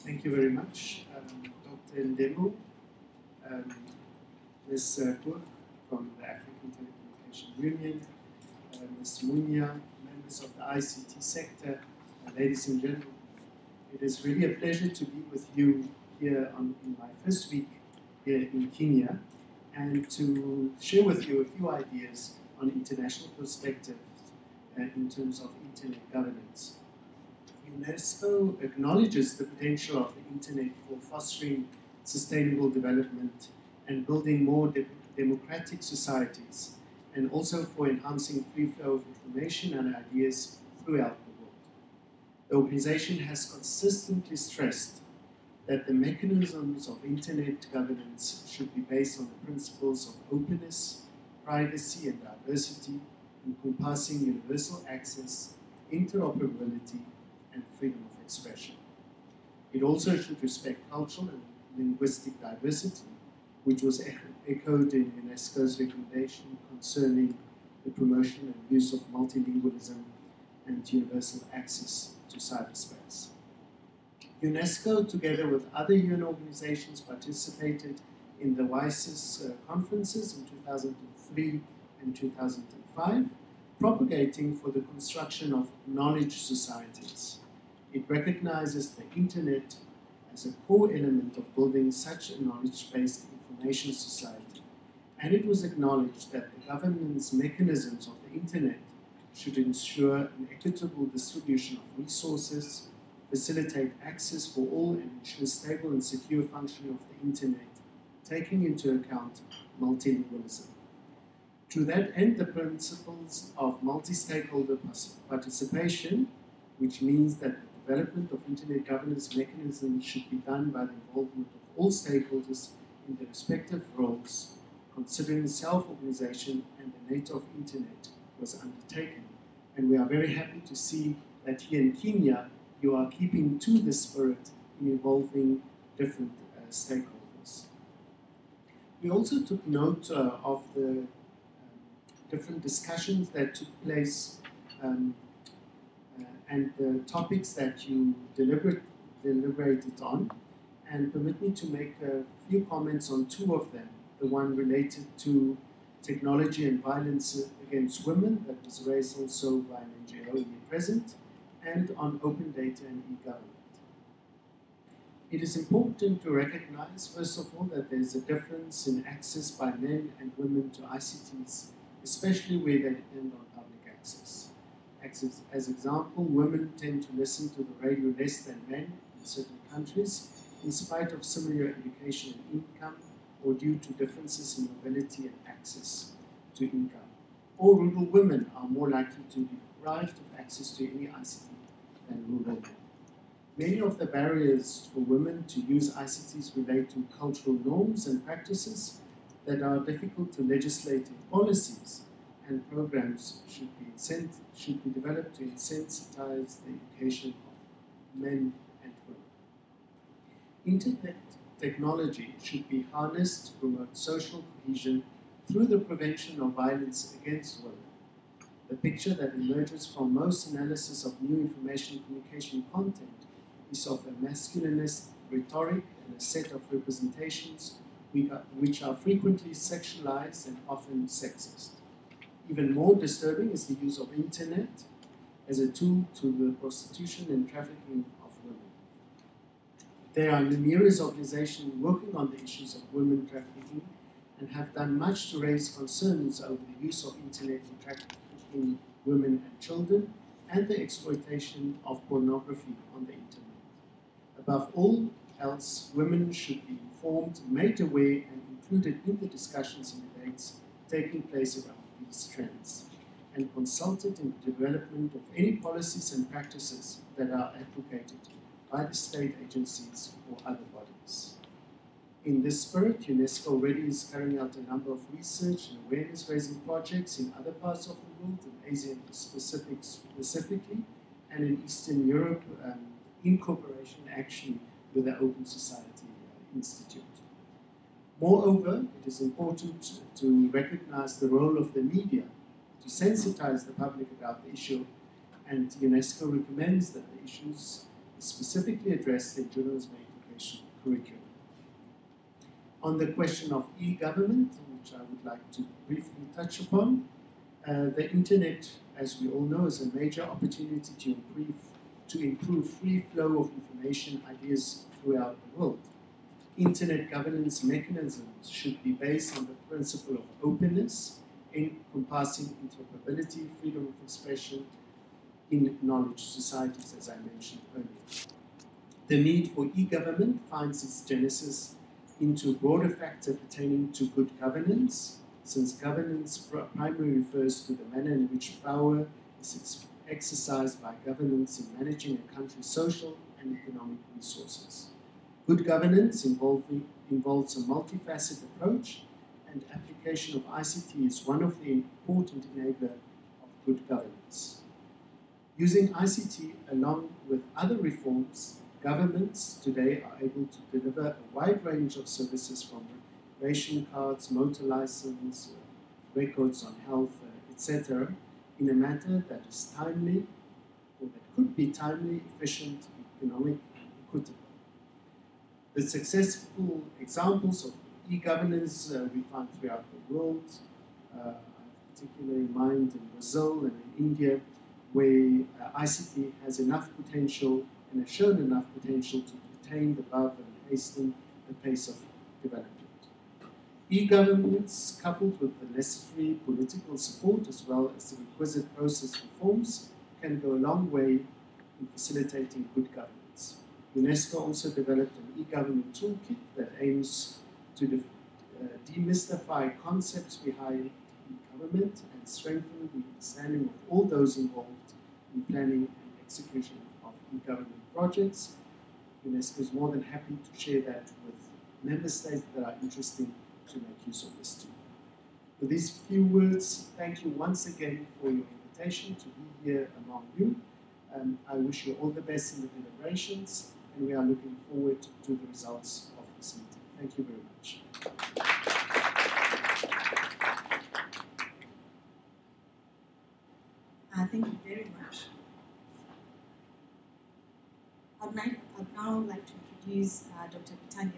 Thank you very much, Dr. Ndemu, Ms. Burke from the African Telecommunication Union, Ms. Munya, members of the ICT sector, ladies and gentlemen. It is really a pleasure to be with you here in my first week here in Kenya and to share with you a few ideas on international perspectives in terms of internet governance. UNESCO acknowledges the potential of the internet for fostering sustainable development and building more democratic societies, and also for enhancing free flow of information and ideas throughout the world. The organization has consistently stressed that the mechanisms of internet governance should be based on the principles of openness, privacy, and diversity, encompassing universal access, interoperability, and freedom of expression. It also should respect cultural and linguistic diversity, which was echoed in UNESCO's recommendation concerning the promotion and use of multilingualism and universal access to cyberspace. UNESCO, together with other UN organizations, participated in the WISES conferences in 2003 and 2005, propagating for the construction of knowledge societies. It recognizes the internet as a core element of building such a knowledge-based information society, and it was acknowledged that the governance mechanisms of the internet should ensure an equitable distribution of resources, facilitate access for all, and ensure stable and secure functioning of the internet, taking into account multilingualism. To that end, the principles of multi-stakeholder participation, which means that the development of internet governance mechanisms should be done by the involvement of all stakeholders in their respective roles, considering self-organization and the nature of internet, was undertaken. And we are very happy to see that here in Kenya, you are keeping to the spirit in involving different stakeholders. We also took note of the different discussions that took place and the topics that you deliberated on, and permit me to make a few comments on two of them. The one related to technology and violence against women, that was raised also by an NGO here present, and on open data and e-government. It is important to recognize, first of all, that there's a difference in access by men and women to ICTs, especially where they depend on public access. As example, women tend to listen to the radio less than men in certain countries, in spite of similar education and income, or due to differences in mobility and access to income. Or rural women are more likely to be deprived of access to any ICT than rural men. Many of the barriers for women to use ICTs relate to cultural norms and practices that are difficult to legislate in policies, and programs should be developed to insensitize the education of men and women. Internet technology should be harnessed to promote social cohesion through the prevention of violence against women. The picture that emerges from most analysis of new information communication content is of a masculinist rhetoric and a set of representations which are frequently sexualized and often sexist. Even more disturbing is the use of internet as a tool to the prostitution and trafficking of women. There are numerous organizations working on the issues of women trafficking and have done much to raise concerns over the use of internet in trafficking women and children and the exploitation of pornography on the internet. Above all else, women should be informed, made aware, and included in the discussions and debates taking place around these trends, and consulted in the development of any policies and practices that are advocated by the state agencies or other bodies. In this spirit, UNESCO already is carrying out a number of research and awareness-raising projects in other parts of the world, in Asia specifically, and in Eastern Europe, in cooperation actually with the Open Society Institute. Moreover, it is important to recognize the role of the media to sensitize the public about the issue, and UNESCO recommends that the issues is specifically addressed in journalism education curriculum. On the question of e-government, which I would like to briefly touch upon, the internet, as we all know, is a major opportunity to improve free flow of information, ideas throughout the world. Internet governance mechanisms should be based on the principle of openness, encompassing interoperability, freedom of expression in knowledge societies, as I mentioned earlier. The need for e-government finds its genesis into a broader factor pertaining to good governance, since governance primarily refers to the manner in which power is exercised by governments in managing a country's social and economic resources. Good governance involves a multifaceted approach, and application of ICT is one of the important enablers of good governance. Using ICT along with other reforms, governments today are able to deliver a wide range of services from ration cards, motor license, records on health, etc., in a manner that is timely, or that could be timely, efficient, economic, and equitable. The successful examples of e-governance we find throughout the world, particularly in mind in Brazil and in India, where ICT has enough potential and has shown enough potential to attain the above and hasten the pace of development. E-governance, coupled with the necessary political support as well as the requisite process reforms, can go a long way in facilitating good governance. UNESCO also developed an e-government toolkit that aims to demystify concepts behind e-government and strengthen the understanding of all those involved in planning and execution of e-government projects. UNESCO is more than happy to share that with member states that are interested to make use of this tool. With these few words, thank you once again for your invitation to be here among you. I wish you all the best in the deliberations, and we are looking forward to the results of this meeting. Thank you very much. Thank you very much. I'd now like to introduce Dr. Pitanya.